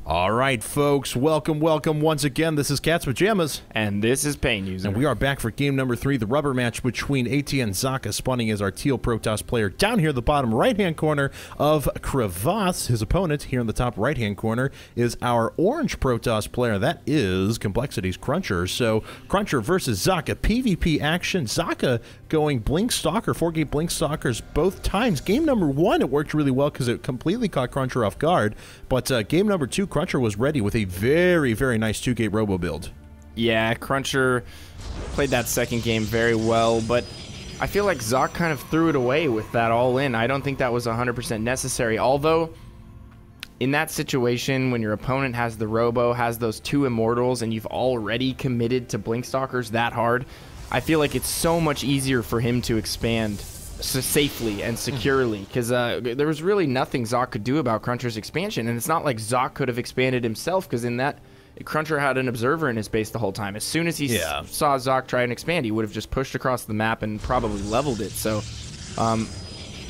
All right, folks, welcome once again. This is Cat's Pajamas. And this is Pain User. And we are back for game number 3, the rubber match between aTnSocke, spawning as our teal Protoss player down here in the bottom right-hand corner of Crevasse. His opponent here in the top right-hand corner is our orange Protoss player. That is Complexity's Cruncher. So, Cruncher versus Zocke, PvP action. Zocke going Blink Stalker, 4-gate Blink Stalkers both times. Game number 1, it worked really well because it completely caught Cruncher off guard. But game number 2, Cruncher was ready with a very, very nice 2-gate robo build. Yeah, Cruncher played that second game very well, but I feel like Zocke kind of threw it away with that all in. I don't think that was 100% necessary, although in that situation, when your opponent has the robo, has those 2 immortals, and you've already committed to Blink Stalkers that hard, I feel like it's so much easier for him to expand safely and securely, because there was really nothing Zocke could do about Cruncher's expansion, and it's not like Zocke could have expanded himself, because in that, Cruncher had an observer in his base the whole time. As soon as he saw Zocke try and expand, he would have just pushed across the map and probably leveled it. So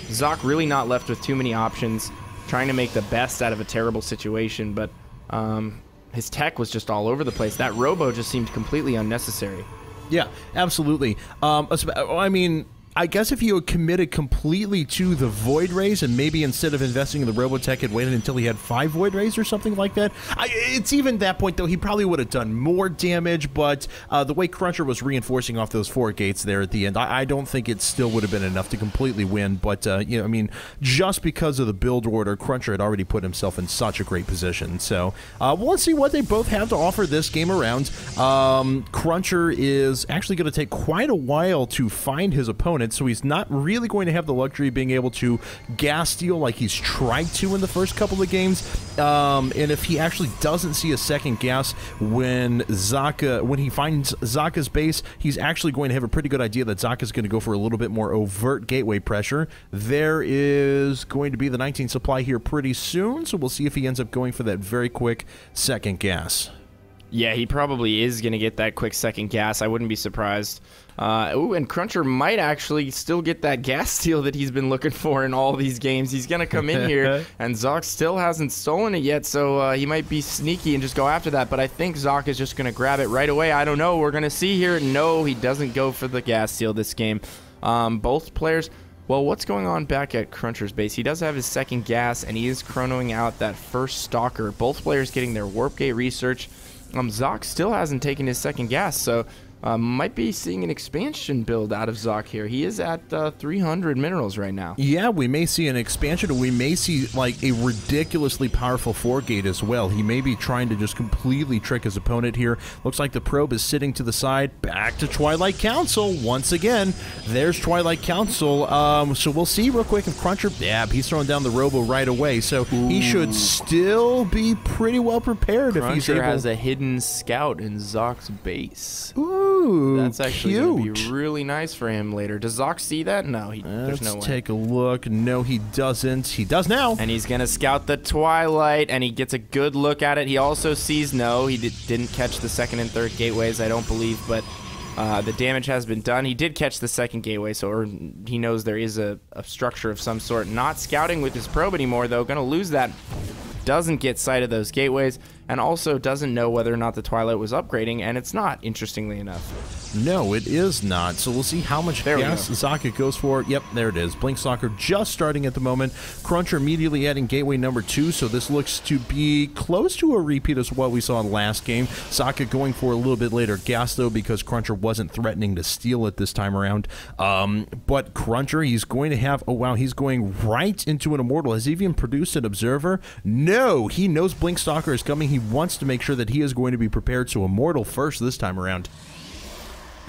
Zocke really not left with too many options, trying to make the best out of a terrible situation, but his tech was just all over the place. That robo just seemed completely unnecessary. Yeah, absolutely. I mean, I guess if you had committed completely to the Void Rays and maybe instead of investing in the Robotech had waited until he had 5 Void Rays or something like that, it's even that point, though, he probably would have done more damage, but the way Cruncher was reinforcing off those 4 gates there at the end, I don't think it still would have been enough to completely win, but, you know, I mean, just because of the build order, Cruncher had already put himself in such a great position. So, well, let's see what they both have to offer this game around. Cruncher is actually going to take quite a while to find his opponent, so he's not really going to have the luxury of being able to gas steal like he's tried to in the first couple of games. And if he actually doesn't see a second gas when he finds Zocke's base, he's actually going to have a pretty good idea that Zocke is going to go for a little bit more overt gateway pressure. There is going to be the 19 supply here pretty soon, so we'll see if he ends up going for that very quick second gas. Yeah, he probably is going to get that quick second gas. I wouldn't be surprised. Ooh, and Cruncher might actually still get that gas steal that he's been looking for in all these games. He's going to come in here, and Zocke still hasn't stolen it yet, so he might be sneaky and just go after that. But I think Zocke is just going to grab it right away. I don't know. We're going to see here. No, he doesn't go for the gas steal this game. Both players... Well, what's going on back at Cruncher's base? He does have his second gas, and he is chronoing out that first Stalker. Both players getting their Warp Gate research. Zocke still hasn't taken his second gas, so might be seeing an expansion build out of Zocke here. He is at 300 minerals right now. Yeah, we may see an expansion, or we may see like a ridiculously powerful 4-gate as well. He may be trying to just completely trick his opponent here. Looks like the probe is sitting to the side. Back to Twilight Council once again. There's Twilight Council. So we'll see real quick if Cruncher... Yeah, he's throwing down the robo right away, so he should still be pretty well prepared if he's able... Cruncher has a hidden scout in Zocke's base. Ooh, that's actually going to be really nice for him later. Does Zocke see that? No, there's no way. Let's take a look. No, he doesn't. He does now. And he's going to scout the Twilight, and he gets a good look at it. He also sees no. He didn't catch the second and third gateways, I don't believe, but the damage has been done. He did catch the second gateway, so he knows there is a structure of some sort. Not scouting with his probe anymore, though. Going to lose that. Doesn't get sight of those gateways, and also doesn't know whether or not the Twilight was upgrading, and it's not, interestingly enough. No, it is not. So we'll see how much gas Zocke goes for. Yep, there it is. Blink Stalker just starting at the moment. Cruncher immediately adding gateway number 2, so this looks to be close to a repeat of what we saw in last game. Zocke going for a little bit later gas, though, because Cruncher wasn't threatening to steal it this time around. But Cruncher, he's going to have... Oh, wow, he's going right into an Immortal. Has he even produced an Observer? No, he knows Blink Stalker is coming. He wants to make sure that he is going to be prepared, so Immortal first this time around.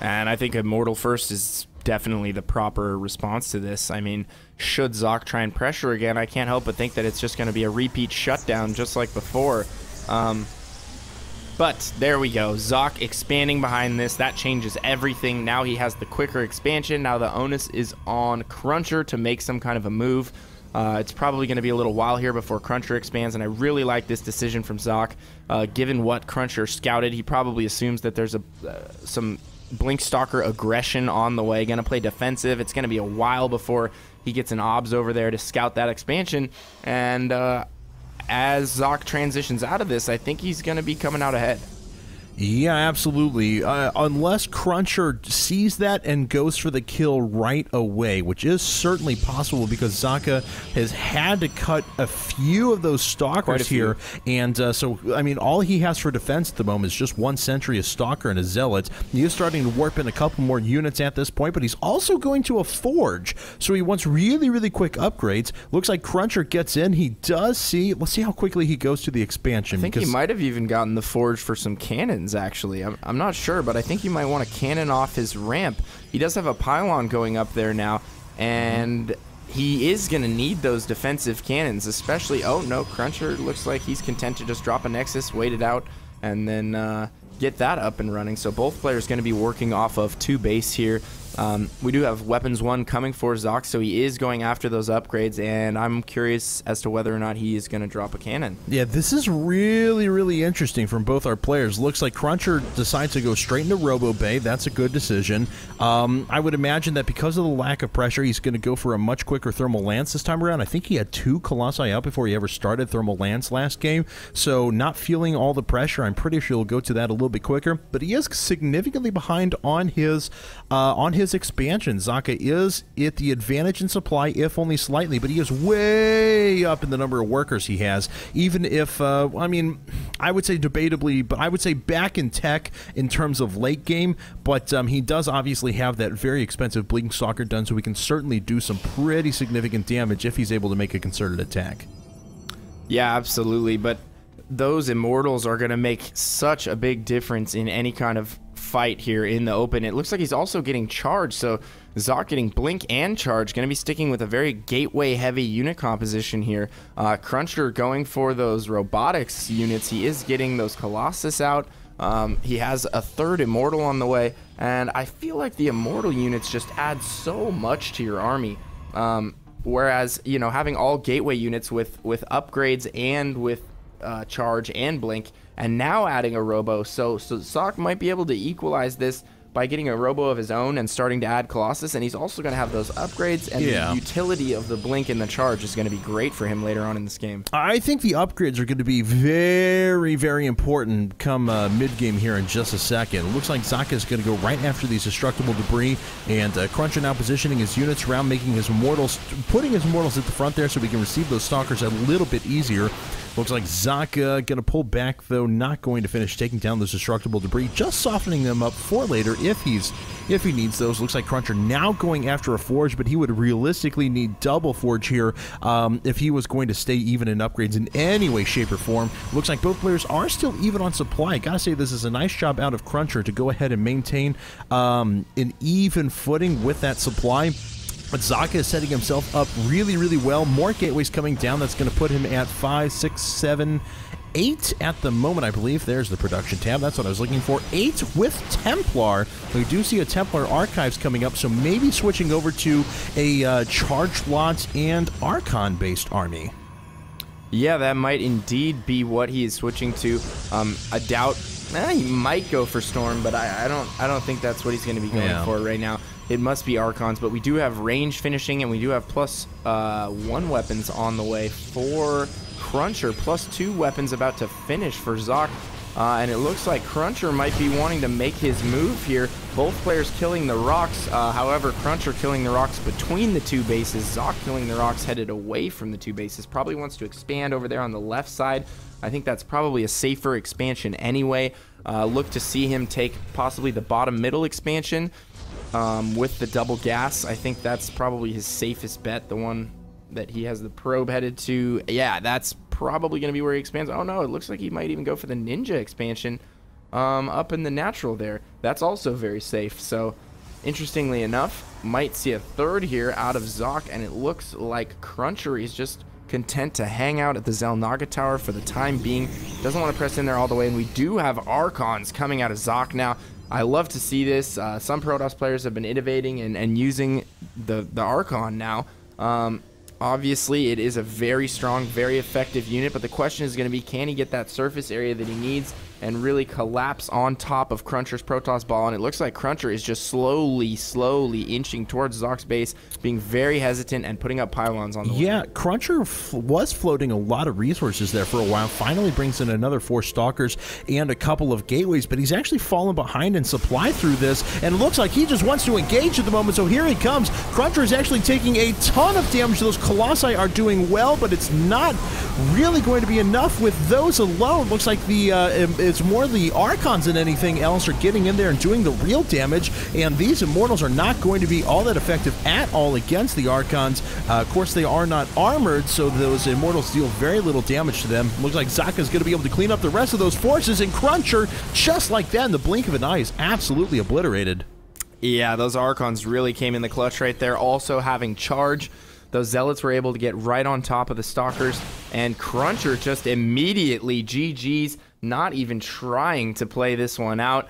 And I think Immortal first is definitely the proper response to this. I mean, should Zocke try and pressure again, I can't help but think that it's just going to be a repeat shutdown just like before. But there we go. Zocke expanding behind this. That changes everything. Now he has the quicker expansion. Now the onus is on Cruncher to make some kind of a move. It's probably going to be a little while here before Cruncher expands, and I really like this decision from Zocke. Given what Cruncher scouted, he probably assumes that there's some Blink Stalker aggression on the way. Going to play defensive. It's going to be a while before he gets an obs over there to scout that expansion, and as Zoc transitions out of this, I think he's going to be coming out ahead. Yeah, absolutely. Unless Cruncher sees that and goes for the kill right away, which is certainly possible because Zaka has had to cut a few of those Stalkers here. And so, I mean, all he has for defense at the moment is just one Sentry, a Stalker, and a Zealot. He is starting to warp in a couple more units at this point, but he's also going to a Forge. So he wants really, really quick upgrades. Looks like Cruncher gets in. He does see... Let's see how quickly he goes to the expansion. I think he might have even gotten the Forge for some cannons, actually. I'm not sure, but I think you might want to cannon off his ramp. He does have a pylon going up there now, and he is going to need those defensive cannons, especially... Oh, no, Cruncher looks like he's content to just drop a Nexus, wait it out, and then get that up and running. So both players going to be working off of 2 base here. We do have Weapons 1 coming for Zoc, so he is going after those upgrades, and I'm curious as to whether or not he is going to drop a cannon. Yeah, this is really, really interesting from both our players. Looks like Cruncher decides to go straight into Robo Bay. That's a good decision. I would imagine that because of the lack of pressure, he's going to go for a much quicker Thermal Lance this time around. I think he had 2 Colossi out before he ever started Thermal Lance last game, so not feeling all the pressure. I'm pretty sure he'll go to that a little bit quicker, but he is significantly behind on his expansion. Zaka is at the advantage in supply, if only slightly, but he is way up in the number of workers he has, even if, I mean, I would say debatably, but I would say back in tech in terms of late game, but he does obviously have that very expensive Bleeding Stalker done, so he can certainly do some pretty significant damage if he's able to make a concerted attack. Yeah, absolutely, but those Immortals are going to make such a big difference in any kind of fight here in the open. It looks like he's also getting charged, so Zoc getting Blink and Charge, going to be sticking with a very gateway heavy unit composition here. Cruncher going for those robotics units. He is getting those Colossus out. He has a 3rd Immortal on the way, and I feel like the Immortal units just add so much to your army. Whereas, you know, having all gateway units with upgrades and with Charge and Blink, and now adding a Robo, so Zoc might be able to equalize this by getting a Robo of his own and starting to add Colossus, and he's also going to have those upgrades, and the utility of the Blink and the Charge is going to be great for him later on in this game. I think the upgrades are going to be very, very important come mid-game here in just a second. It looks like Zoc is going to go right after these destructible debris, and Cruncher now positioning his units around, making his Immortals, putting his Immortals at the front there so we can receive those Stalkers a little bit easier. Looks like Zoc going to pull back, though, not going to finish taking down those destructible debris, just softening them up for later if he needs those. Looks like Cruncher now going after a Forge, but he would realistically need double Forge here if he was going to stay even in upgrades in any way, shape, or form. Looks like both players are still even on supply. I gotta say, this is a nice job out of Cruncher to go ahead and maintain an even footing with that supply. But Zaka is setting himself up really, really well. More gateways coming down. That's going to put him at 5, 6, 7, 8 at the moment, I believe. There's the production tab. That's what I was looking for. 8 with Templar. We do see a Templar Archives coming up, so maybe switching over to a Charge Lot and Archon-based army. Yeah, that might indeed be what he is switching to. I doubt he might go for Storm, but I don't think that's what he's going to be going for right now. It must be Archons, but we do have range finishing, and we do have +1 weapons on the way for Cruncher, +2 weapons about to finish for Zoc. And it looks like Cruncher might be wanting to make his move here. Both players killing the rocks. However, Cruncher killing the rocks between the 2 bases. Zoc killing the rocks headed away from the 2 bases. Probably wants to expand over there on the left side. I think that's probably a safer expansion anyway. Look to see him take possibly the bottom middle expansion with the double gas. I think that's probably his safest bet, the one that he has the probe headed to. Yeah, that's probably going to be where he expands. Oh no, it looks like he might even go for the ninja expansion up in the natural there. That's also very safe. So interestingly enough, might see a 3rd here out of Zoc, and it looks like Cruncher is just content to hang out at the Xel'Naga Tower for the time being. Doesn't want to press in there all the way, and we do have Archons coming out of Zoc now. I love to see this. Some Protoss players have been innovating and using the Archon now. Obviously, it is a very strong, very effective unit, but the question is going to be, can he get that surface area that he needs and really collapse on top of Cruncher's Protoss ball? And it looks like Cruncher is just slowly inching towards Zock's base, being very hesitant and putting up pylons on the way. Yeah, Cruncher was floating a lot of resources there for a while, finally brings in another 4 Stalkers and a couple of gateways, but he's actually fallen behind in supply through this, and it looks like he just wants to engage at the moment, so here he comes. Cruncher is actually taking a ton of damage. Those Colossi are doing well, but it's not really going to be enough with those alone. Looks like it's more the Archons than anything else are getting in there and doing the real damage, and these Immortals are not going to be all that effective at all against the Archons. Of course, they are not armored, so those Immortals deal very little damage to them. Looks like Zaka's going to be able to clean up the rest of those forces, and Cruncher, just like that, in the blink of an eye, is absolutely obliterated. Yeah, those Archons really came in the clutch right there. Also having charge, those Zealots were able to get right on top of the Stalkers, and Cruncher just immediately GG's, not even trying to play this one out.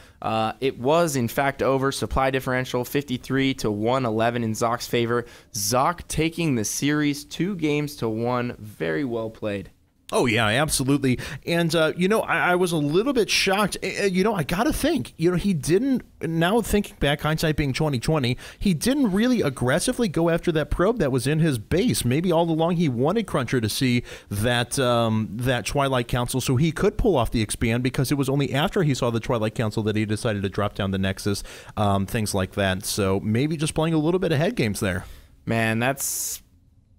It was, in fact, over. Supply differential 53 to 111 in Zock's favor. Zock taking the series 2-1. Very well played. Oh, yeah, absolutely. And, you know, I was a little bit shocked. You know, I got to think, you know, he didn't, now thinking back, hindsight being 2020, he didn't really aggressively go after that probe that was in his base. Maybe all along he wanted Cruncher to see that, that Twilight Council so he could pull off the expand, because it was only after he saw the Twilight Council that he decided to drop down the Nexus, things like that. So maybe just playing a little bit of head games there. Man, that's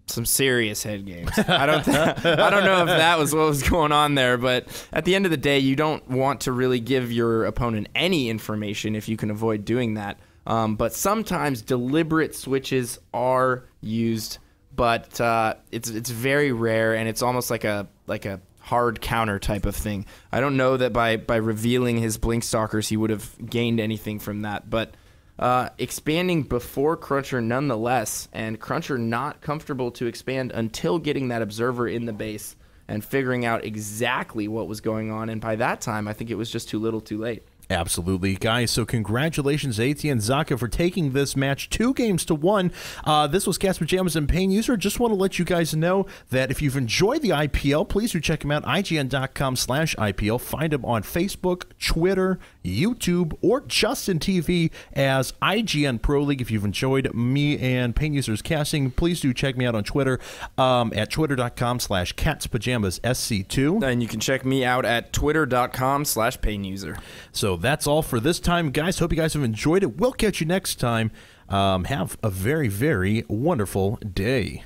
some serious head games. I don't know if that was what was going on there, but at the end of the day, you don't want to really give your opponent any information if you can avoid doing that. But sometimes deliberate switches are used, but it's very rare, and it's almost like a hard counter type of thing. I don't know that by revealing his Blink Stalkers he would have gained anything from that, but expanding before Cruncher nonetheless, and Cruncher not comfortable to expand until getting that Observer in the base and figuring out exactly what was going on, and by that time I think it was just too little too late. Absolutely, guys. So congratulations, aTnSocke, for taking this match 2-1. This was Cat's Pajamas and Pain User. Just want to let you guys know that if you've enjoyed the IPL, please do check him out, IGN.com/IPL. Find him on Facebook, Twitter, YouTube, or Justin TV as IGN Pro League. If you've enjoyed me and Pain User's casting, please do check me out on Twitter at twitter.com/CatsPajamasSC2. And you can check me out at twitter.com/PainUser. So that's all for this time, guys. Hope you guys have enjoyed it. We'll catch you next time. Have a very, very wonderful day.